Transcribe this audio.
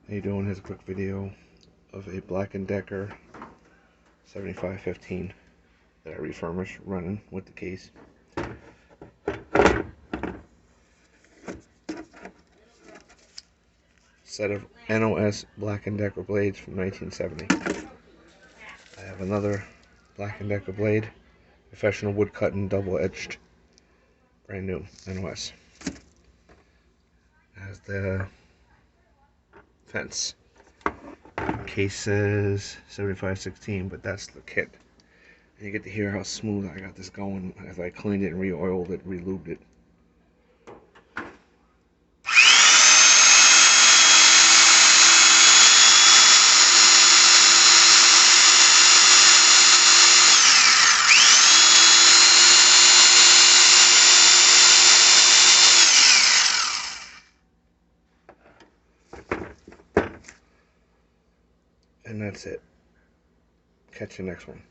How you doing? Here's a quick video of a Black & Decker 7515 that I refurbished running with the case. Set of NOS Black & Decker blades from 1970. I have another Black & Decker blade, professional wood cutting, double edged, brand new NOS. Has the fence. Case says 7516, but that's the kit. And you get to hear how smooth I got this going as I cleaned it and re-oiled it, re-lubed it. And that's it. Catch you next one.